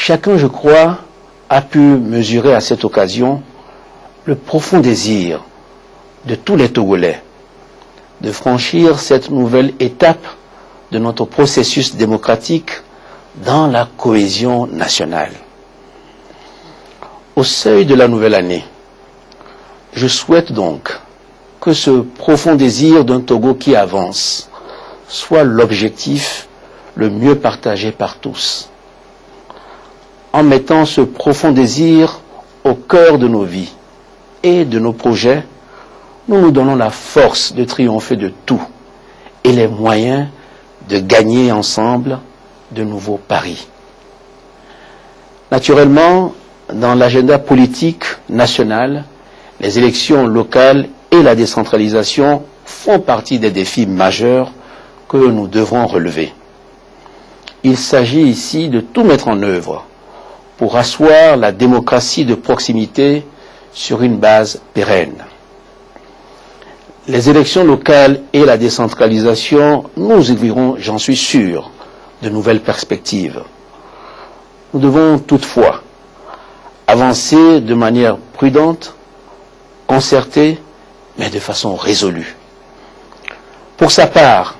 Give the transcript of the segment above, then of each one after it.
Chacun, je crois, a pu mesurer à cette occasion le profond désir de tous les Togolais de franchir cette nouvelle étape de notre processus démocratique dans la cohésion nationale. Au seuil de la nouvelle année, je souhaite donc que ce profond désir d'un Togo qui avance soit l'objectif le mieux partagé par tous. En mettant ce profond désir au cœur de nos vies et de nos projets, nous nous donnons la force de triompher de tout et les moyens de gagner ensemble de nouveaux paris. Naturellement, dans l'agenda politique national, les élections locales et la décentralisation font partie des défis majeurs que nous devrons relever. Il s'agit ici de tout mettre en œuvre pour asseoir la démocratie de proximité sur une base pérenne. Les élections locales et la décentralisation nous ouvriront, j'en suis sûr, de nouvelles perspectives. Nous devons toutefois avancer de manière prudente, concertée, mais de façon résolue. Pour sa part,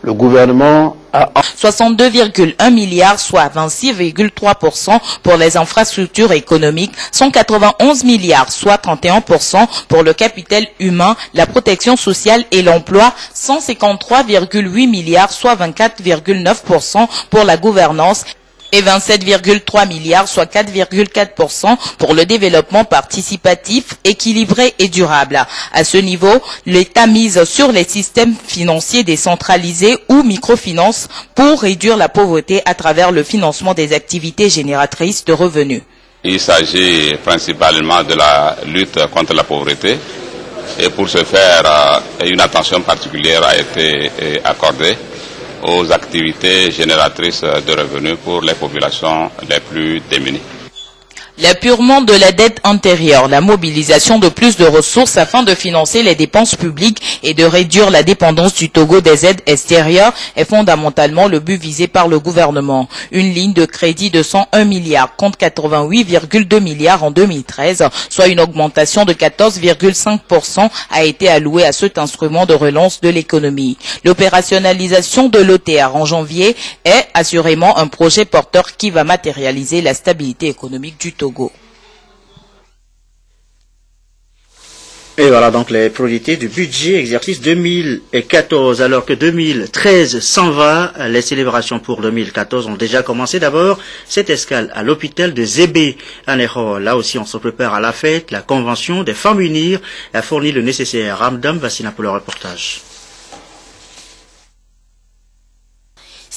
le gouvernement a 62,1 milliards, soit 26,3% pour les infrastructures économiques, 191 milliards, soit 31% pour le capital humain, la protection sociale et l'emploi, 153,8 milliards, soit 24,9% pour la gouvernance, et 27,3 milliards, soit 4,4% pour le développement participatif, équilibré et durable. À ce niveau, l'État mise sur les systèmes financiers décentralisés ou microfinances pour réduire la pauvreté à travers le financement des activités génératrices de revenus. Il s'agit principalement de la lutte contre la pauvreté et pour ce faire, une attention particulière a été accordée aux activités génératrices de revenus pour les populations les plus démunies. L'apurement de la dette antérieure, la mobilisation de plus de ressources afin de financer les dépenses publiques et de réduire la dépendance du Togo des aides extérieures est fondamentalement le but visé par le gouvernement. Une ligne de crédit de 101 milliards contre 88,2 milliards en 2013, soit une augmentation de 14,5% a été allouée à cet instrument de relance de l'économie. L'opérationnalisation de l'OTR en janvier est assurément un projet porteur qui va matérialiser la stabilité économique du Togo. Et voilà donc les priorités du budget exercice 2014. Alors que 2013 s'en va, les célébrations pour 2014 ont déjà commencé. D'abord, cette escale à l'hôpital de Zébé à Nero. Là aussi, on se prépare à la fête. La convention des femmes unir a fourni le nécessaire. Ramdam Vassina pour le reportage.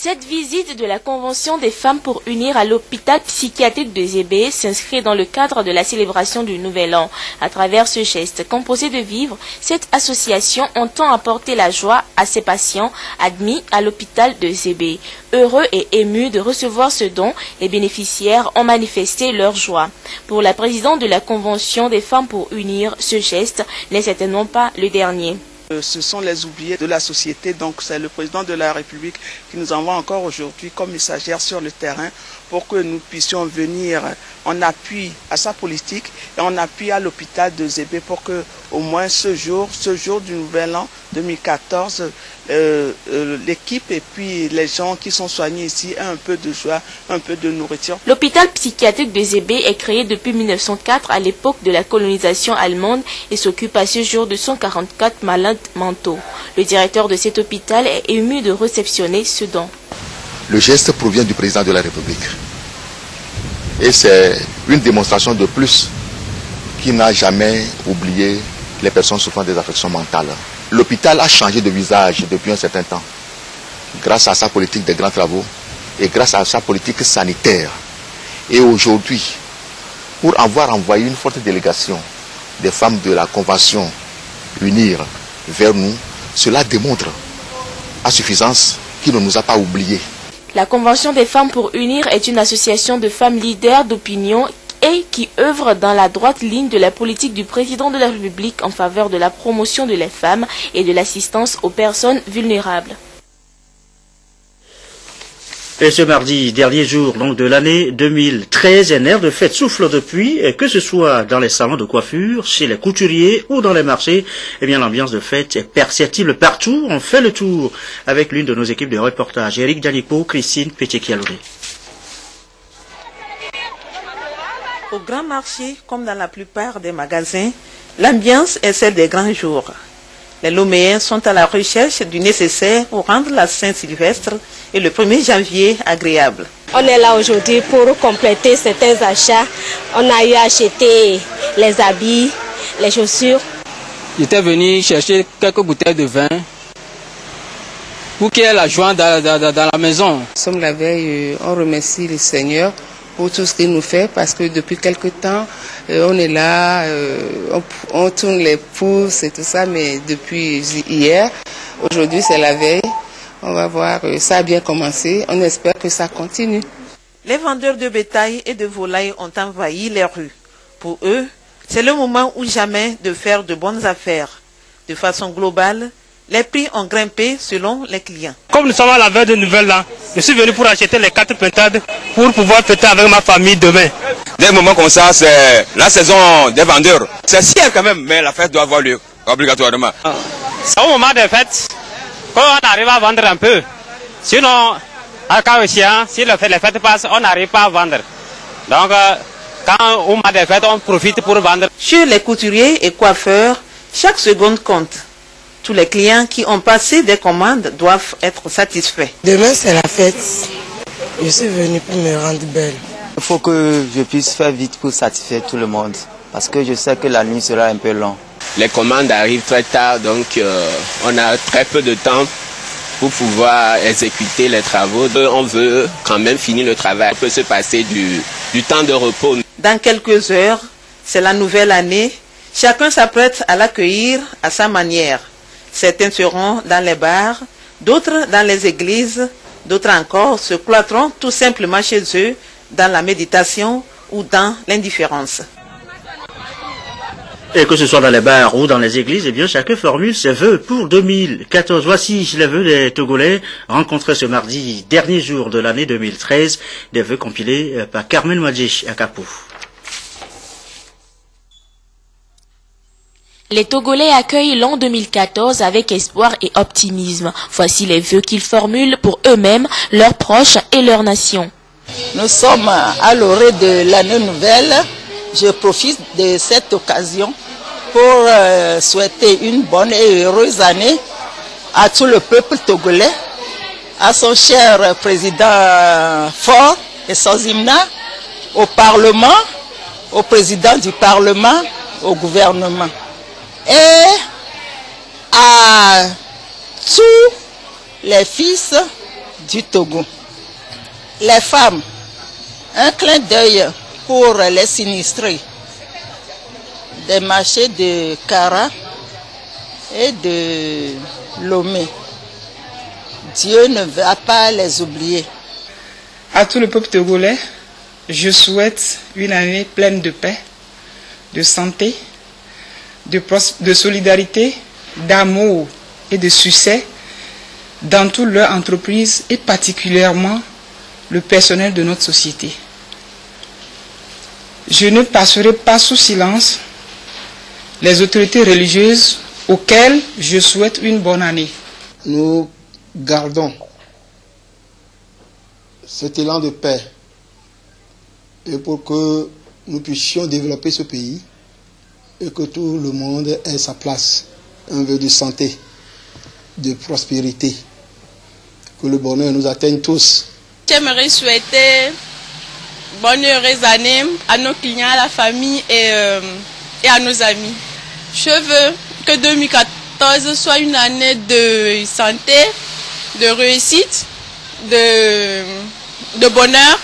Cette visite de la Convention des femmes pour unir à l'hôpital psychiatrique de Zébé s'inscrit dans le cadre de la célébration du Nouvel An. À travers ce geste composé de vivres, cette association entend apporter la joie à ses patients admis à l'hôpital de Zébé. Heureux et émus de recevoir ce don, les bénéficiaires ont manifesté leur joie. Pour la présidente de la Convention des femmes pour unir, ce geste n'est certainement pas le dernier. Ce sont les oubliés de la société, donc c'est le président de la République qui nous envoie encore aujourd'hui comme messagère sur le terrain pour que nous puissions venir en appui à sa politique et en appui à l'hôpital de Zébé pour que au moins ce jour du Nouvel An 2014, l'équipe et puis les gens qui sont soignés ici aient un peu de joie, un peu de nourriture. L'hôpital psychiatrique de Zébé est créé depuis 1904 à l'époque de la colonisation allemande et s'occupe à ce jour de 144 malades mentaux. Le directeur de cet hôpital est ému de réceptionner ce don. Le geste provient du président de la République. Et c'est une démonstration de plus qui n'a jamais oublié les personnes souffrant des affections mentales. L'hôpital a changé de visage depuis un certain temps, grâce à sa politique de grands travaux et grâce à sa politique sanitaire. Et aujourd'hui, pour avoir envoyé une forte délégation des femmes de la Convention unir vers nous, cela démontre à suffisance qu'il ne nous a pas oubliés. La Convention des femmes pour unir est une association de femmes leaders d'opinion et qui œuvre dans la droite ligne de la politique du président de la République en faveur de la promotion de les femmes et de l'assistance aux personnes vulnérables. Et ce mardi, dernier jour donc de l'année 2013, un air de fête souffle depuis, que ce soit dans les salons de coiffure, chez les couturiers ou dans les marchés. Eh bien, l'ambiance de fête est perceptible partout. On fait le tour avec l'une de nos équipes de reportage, Eric Danipo, Christine Pétikialouré. Au grand marché, comme dans la plupart des magasins, l'ambiance est celle des grands jours. Les Loméens sont à la recherche du nécessaire pour rendre la Saint-Sylvestre et le 1er janvier agréable. On est là aujourd'hui pour compléter certains achats. On a eu acheté les habits, les chaussures. J'étais venu chercher quelques bouteilles de vin pour qu'il y ait la joie dans la maison. Nous sommes la veille, on remercie le Seigneur pour tout ce qu'il nous fait parce que depuis quelque temps, on est là, on tourne les pouces et tout ça, mais depuis hier, aujourd'hui c'est la veille, on va voir, ça a bien commencé, on espère que ça continue. Les vendeurs de bétail et de volailles ont envahi les rues. Pour eux, c'est le moment ou jamais de faire de bonnes affaires. De façon globale, les prix ont grimpé selon les clients. Comme nous sommes à la veille de Nouvelle An, je suis venu pour acheter les 4 pintades pour pouvoir fêter avec ma famille demain. Des moments comme ça, c'est la saison des vendeurs. C'est sûr quand même, mais la fête doit avoir lieu, obligatoirement. C'est au moment des fêtes qu'on arrive à vendre un peu. Sinon, à cas échéant, si les fêtes passent, on n'arrive pas à vendre. Donc, quand au moment des fêtes, on profite pour vendre. Chez les couturiers et coiffeurs, chaque seconde compte. Tous les clients qui ont passé des commandes doivent être satisfaits. Demain, c'est la fête. Je suis venu pour me rendre belle. Il faut que je puisse faire vite pour satisfaire tout le monde. Parce que je sais que la nuit sera un peu longue. Les commandes arrivent très tard, donc on a très peu de temps pour pouvoir exécuter les travaux. On veut quand même finir le travail. On peut se passer du temps de repos. Dans quelques heures, c'est la nouvelle année. Chacun s'apprête à l'accueillir à sa manière. Certains seront dans les bars, d'autres dans les églises, d'autres encore se cloîtreront tout simplement chez eux dans la méditation ou dans l'indifférence. Et que ce soit dans les bars ou dans les églises, eh bien, chacun formule ses vœux pour 2014. Voici les vœux des Togolais rencontrés ce mardi, dernier jour de l'année 2013, des vœux compilés par Carmen Madjish à Capou. Les Togolais accueillent l'an 2014 avec espoir et optimisme. Voici les vœux qu'ils formulent pour eux-mêmes, leurs proches et leur nation. Nous sommes à l'orée de l'année nouvelle. Je profite de cette occasion pour souhaiter une bonne et heureuse année à tout le peuple togolais, à son cher président Faure et Sozimna, au Parlement, au président du Parlement, au gouvernement. Et à tous les fils du Togo, les femmes, un clin d'œil pour les sinistrés des marchés de Kara et de Lomé. Dieu ne va pas les oublier. À tout le peuple togolais, je souhaite une année pleine de paix, de santé, de solidarité, d'amour et de succès dans toutes leurs entreprises et particulièrement le personnel de notre société. Je ne passerai pas sous silence les autorités religieuses auxquelles je souhaite une bonne année. Nous gardons cet élan de paix et pour que nous puissions développer ce pays et que tout le monde ait sa place, un vœu de santé, de prospérité, que le bonheur nous atteigne tous. J'aimerais souhaiter bonne et heureuse année à nos clients, à la famille et à nos amis. Je veux que 2014 soit une année de santé, de réussite, de bonheur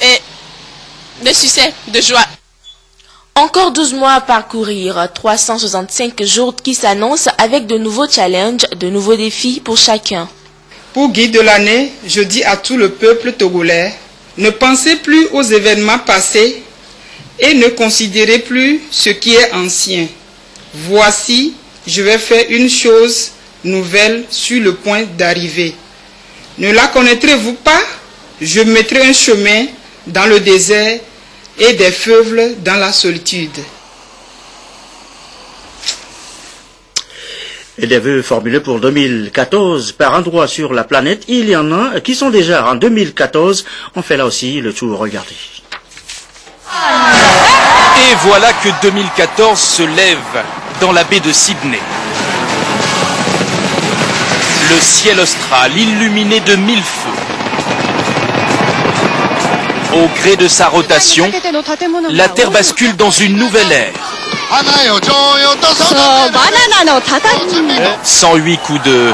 et de succès, de joie. Encore 12 mois à parcourir, 365 jours qui s'annoncent avec de nouveaux challenges, de nouveaux défis pour chacun. Pour guide de l'année, je dis à tout le peuple togolais, ne pensez plus aux événements passés et ne considérez plus ce qui est ancien. Voici, je vais faire une chose nouvelle sur le point d'arriver. Ne la connaîtrez-vous pas? Je mettrai un chemin dans le désert et des feuves dans la solitude. Et des vœux formulés pour 2014 par endroits sur la planète. Il y en a qui sont déjà en 2014. On fait là aussi le tour. Regardez. Et voilà que 2014 se lève dans la baie de Sydney. Le ciel austral illuminé de 1000 feux. Au gré de sa rotation, la Terre bascule dans une nouvelle ère. 108 coups de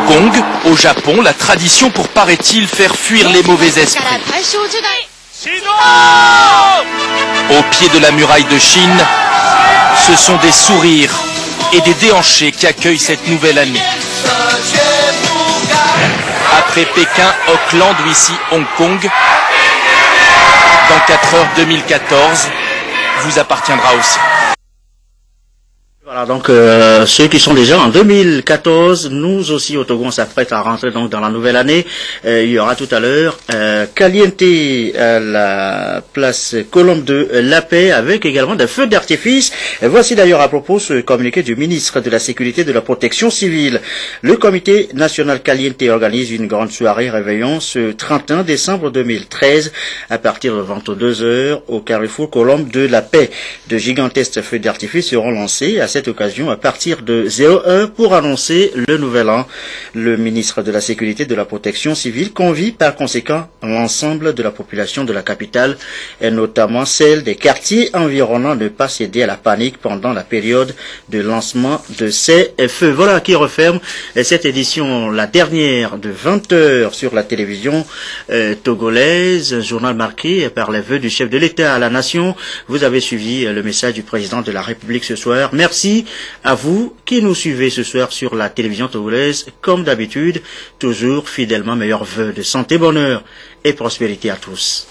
gong. Au Japon, la tradition pour, paraît-il, faire fuir les mauvais esprits. Au pied de la muraille de Chine, ce sont des sourires et des déhanchés qui accueillent cette nouvelle année. Après Pékin, Auckland ou ici Hong Kong, dans 4 heures 2014, vous appartiendra aussi. Voilà, donc ceux qui sont déjà en 2014, nous aussi au Togo, on s'apprête à rentrer donc dans la nouvelle année. Il y aura tout à l'heure Caliente à la place Colombe de la Paix avec également des feux d'artifice. Et voici d'ailleurs à propos ce communiqué du ministre de la Sécurité et de la Protection civile. Le comité national Caliente organise une grande soirée réveillon ce 31 décembre 2013 à partir de 22h au carrefour Colombe de la Paix. De gigantesques feux d'artifice seront lancés à cette occasion à partir de 01 pour annoncer le nouvel an. Le ministre de la Sécurité et de la Protection civile convie par conséquent l'ensemble de la population de la capitale et notamment celle des quartiers environnants de ne pas céder à la panique pendant la période de lancement de ces feux. Voilà qui referme cette édition, la dernière de 20h sur la télévision togolaise, un journal marqué par les vœux du chef de l'État à la nation. Vous avez suivi le message du président de la République ce soir. Merci à vous qui nous suivez ce soir sur la télévision togolaise. Comme d'habitude, toujours fidèlement meilleurs vœux de santé, bonheur et prospérité à tous.